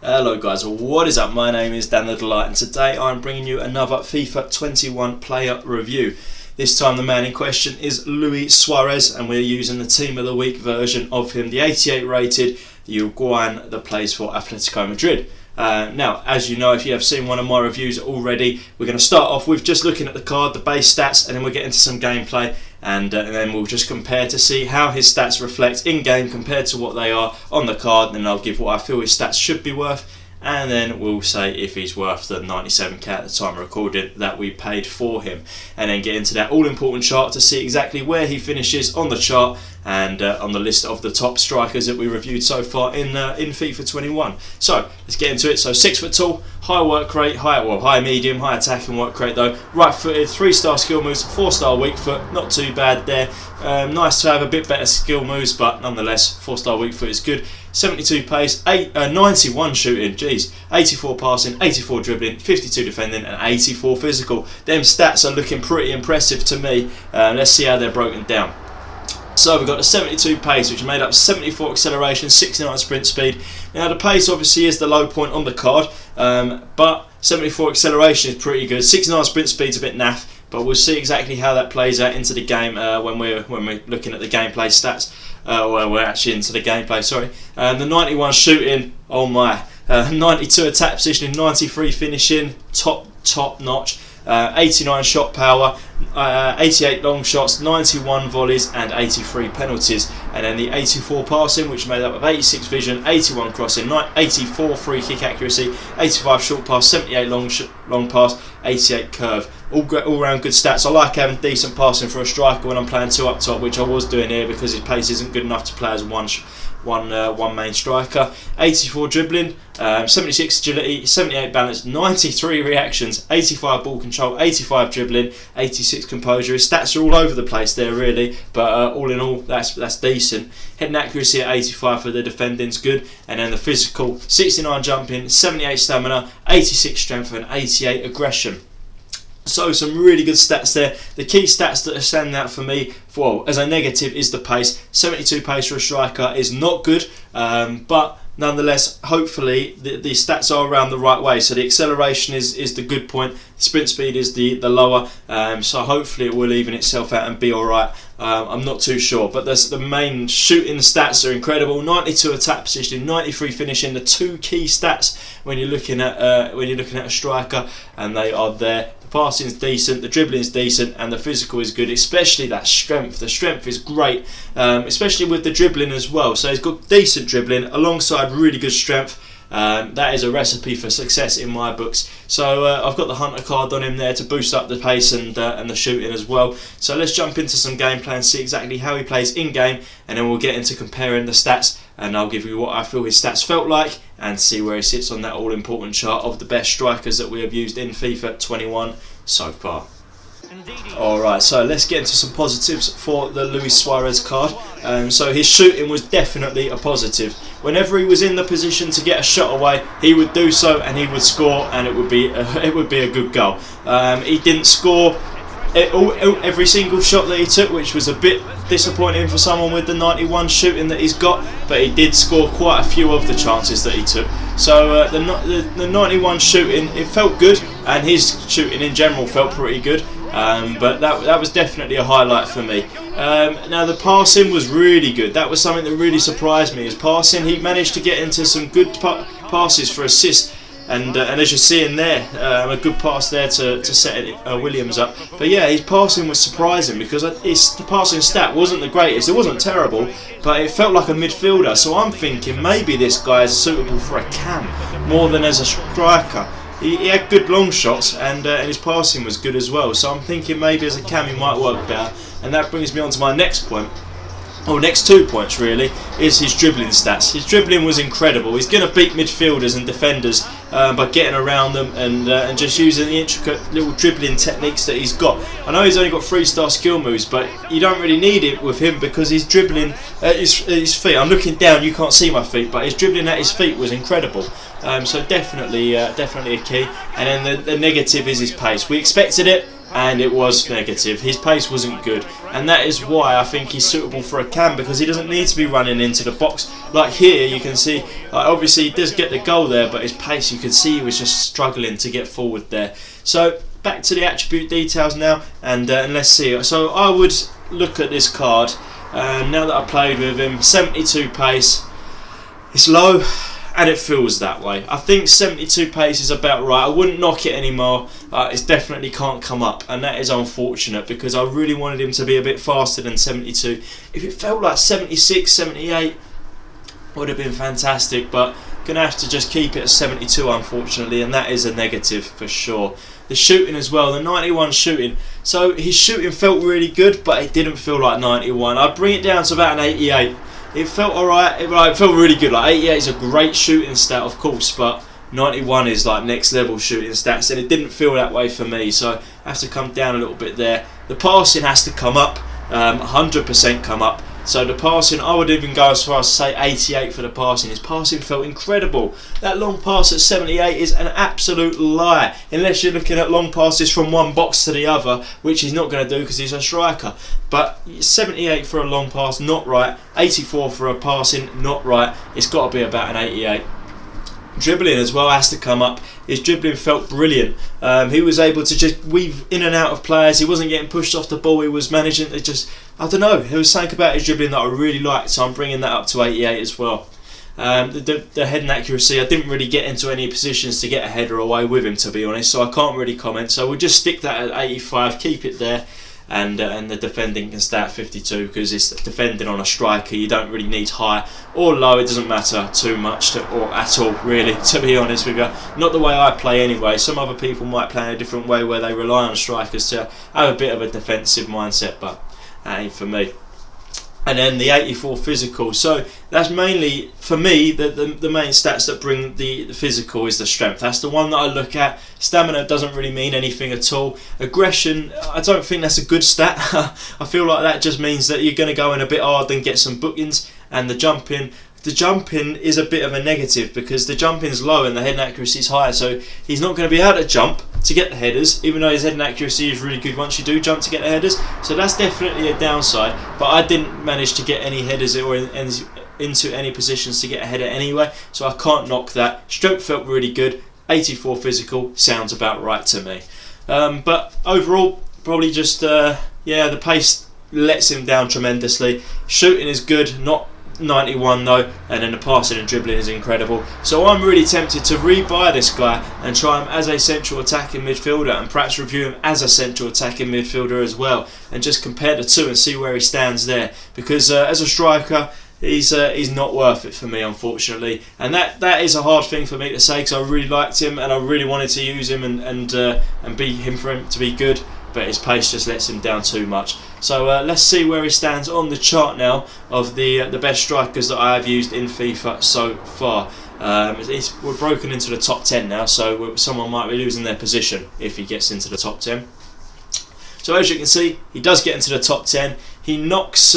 Hello guys, what is up? My name is Dan the Delight and today I'm bringing you another FIFA 21 player review. This time the man in question is Totw Suarez and we're using the Team of the Week version of him, the 88 rated Uruguayan that plays for Atletico Madrid. Now, as you know, if you have seen one of my reviews already, we're going to start off with just looking at the card, the base stats, and then we'll get into some gameplay and then we'll just compare to see how his stats reflect in-game compared to what they are on the card, and then I'll give what I feel his stats should be worth, and then we'll say if he's worth the 97k at the time of recording that we paid for him, and then get into that all-important chart to see exactly where he finishes on the chart and on the list of the top strikers that we reviewed so far in FIFA 21. So let's get into it. So 6 foot tall, high work rate, high medium, high attacking work rate though, right footed, 3-star skill moves, 4-star weak foot, not too bad there. Nice to have a bit better skill moves, but nonetheless 4-star weak foot is good. 72 pace, 91 shooting, 84 passing, 84 dribbling, 52 defending and 84 physical. Them stats are looking pretty impressive to me. Let's see how they're broken down. So we've got the 72 pace, which is made up of 74 acceleration, 69 sprint speed. Now the pace obviously is the low point on the card, but 74 acceleration is pretty good. 69 sprint speed is a bit naff, but we'll see exactly how that plays out into the game when we're looking at the gameplay stats. Well, we're actually into the gameplay, sorry. The 91 shooting, oh my. 92 attack positioning, 93 finishing, top notch. 89 shot power, 88 long shots, 91 volleys and 83 penalties, and then the 84 passing, which is made up of 86 vision, 81 crossing, 84 free kick accuracy, 85 short pass, 78 long pass, 88 curve. All round good stats. I like having decent passing for a striker when I'm playing 2 up top, which I was doing here because his pace isn't good enough to play as one main striker. 84 dribbling, 76 agility, 78 balance, 93 reactions, 85 ball control, 85 dribbling, 86 composure. His stats are all over the place there really, but all in all that's decent. Head and accuracy at 85 for the defending's good, and then the physical 69 jumping, 78 stamina, 86 strength and 88 aggression. So some really good stats there. The key stats that are standing out for me, as a negative, is the pace. 72 pace for a striker is not good, but nonetheless, hopefully the stats are around the right way. So the acceleration is the good point, the sprint speed is the lower, so hopefully it will even itself out and be alright. I'm not too sure, but the main shooting stats are incredible. 92 attack positioning, 93 finishing, the 2 key stats when you're looking at a striker, and they are there. The passing is decent, the dribbling is decent, and the physical is good, especially that strength. The strength is great, especially with the dribbling as well. So he's got decent dribbling alongside really good strength. That is a recipe for success in my books. So I've got the Hunter card on him there to boost up the pace and the shooting as well. So let's jump into some gameplay and see exactly how he plays in game, and then we'll get into comparing the stats, and I'll give you what I feel his stats felt like and see where he sits on that all important chart of the best strikers that we have used in FIFA 21 so far. Alright, so let's get into some positives for the Totw Suarez card. So his shooting was definitely a positive. Whenever he was in the position to get a shot away, he would do so and he would score, and it would be a good goal. He didn't score every single shot that he took, which was a bit disappointing for someone with the 91 shooting that he's got, but he did score quite a few of the chances that he took. So the 91 shooting, it felt good, and his shooting in general felt pretty good. But that was definitely a highlight for me. Now the passing was really good. That was something that really surprised me. His passing, he managed to get into some good passes for assists, and as you're seeing there, a good pass there to set Williams up. But yeah, his passing was surprising because the passing stat wasn't the greatest. It wasn't terrible, but it felt like a midfielder. So I'm thinking maybe this guy is suitable for a cam more than as a striker. He had good long shots, and his passing was good as well. So I'm thinking maybe as a cam he might work better. And that brings me on to my next point. Next 2 points really, is his dribbling stats. His dribbling was incredible. He's going to beat midfielders and defenders by getting around them and just using the intricate little dribbling techniques that he's got. I know he's only got 3-star skill moves, but you don't really need it with him because his dribbling at his feet, I'm looking down, you can't see my feet, but his dribbling at his feet was incredible. So definitely a key. And then the negative is his pace. We expected it. and it was negative. His pace wasn't good, and that is why I think he's suitable for a cam, because he doesn't need to be running into the box. Like here, you can see, obviously he does get the goal there, but his pace, you can see he was just struggling to get forward there. So back to the attribute details now, and let's see. So I would look at this card, now that I played with him. 72 pace, it's low, and it feels that way. I think 72 pace is about right. I wouldn't knock it anymore. It definitely can't come up, and that is unfortunate, because I really wanted him to be a bit faster than 72. If it felt like 76, 78, would have been fantastic, but gonna have to just keep it at 72, unfortunately, and that is a negative for sure. The shooting as well, the 91 shooting. So his shooting felt really good, but it didn't feel like 91. I'd bring it down to about an 88. It felt alright, it felt really good. Like 88 is a great shooting stat, of course, but 91 is like next level shooting stats, and it didn't feel that way for me, so I have to come down a little bit there. The passing has to come up, 100% come up. So the passing, I would even go as far as to say 88 for the passing. His passing felt incredible. That long pass at 78 is an absolute lie, unless you're looking at long passes from one box to the other, which he's not going to do because he's a striker. But 78 for a long pass, not right. 84 for a passing, not right. It's got to be about an 88. Dribbling as well has to come up. His dribbling felt brilliant. He was able to just weave in and out of players. He wasn't getting pushed off the ball. He was managing to just, I don't know, there was something about his dribbling that I really liked, so I'm bringing that up to 88 as well. The heading accuracy, I didn't really get into any positions to get a header away with him, to be honest, so I can't really comment. So we'll just stick that at 85, keep it there. And the defending can stay at 52, because it's defending on a striker. You don't really need high or low. It doesn't matter too much or at all, really, to be honest with you. Not the way I play anyway. Some other people might play in a different way, where they rely on strikers to have a bit of a defensive mindset, but that ain't for me. And then the 84 physical. So that's mainly, for me, the main stats that bring the physical is the strength. That's the one that I look at. Stamina doesn't really mean anything at all. Aggression, I don't think that's a good stat. I feel like that just means that you're going to go in a bit hard and get some bookings. And the jumping is a bit of a negative, because the jumping's low and the heading accuracy is higher, so he's not going to be able to jump to get the headers, even though his heading accuracy is really good once you do jump to get the headers. So that's definitely a downside, but I didn't manage to get any headers or into any positions to get a header anyway, so I can't knock that. Strength felt really good. 84 physical sounds about right to me. But overall, probably just the pace lets him down tremendously. Shooting is good, not 91 though, and then the passing and dribbling is incredible. So I'm really tempted to rebuy this guy and try him as a central attacking midfielder, and perhaps review him as a central attacking midfielder as well, and just compare the two and see where he stands there, because as a striker he's not worth it for me, unfortunately, and that is a hard thing for me to say, because I really liked him and I really wanted to use him and be him for him to be good, but his pace just lets him down too much. So let's see where he stands on the chart now of the best strikers that I have used in FIFA so far. We're broken into the top 10 now, so someone might be losing their position if he gets into the top 10. So as you can see, he does get into the top 10. He knocks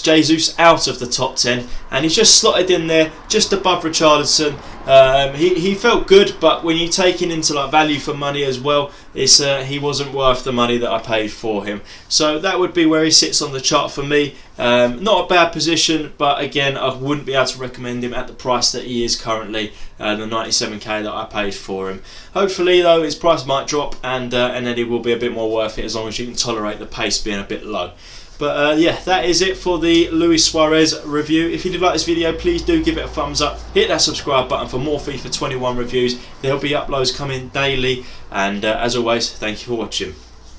Jesus out of the top 10, and he's just slotted in there just above Richarlison. He felt good, but when you take it into like value for money as well, he wasn't worth the money that I paid for him. So that would be where he sits on the chart for me. Not a bad position, but again, I wouldn't be able to recommend him at the price that he is currently, the 97k that I paid for him. Hopefully though, his price might drop, and then he will be a bit more worth it, as long as you can tolerate the pace being a bit low. But yeah, that is it for the Luis Suarez review. If you did like this video, please do give it a thumbs up. Hit that subscribe button for more FIFA 21 reviews. There'll be uploads coming daily. And as always, thank you for watching.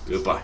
Goodbye.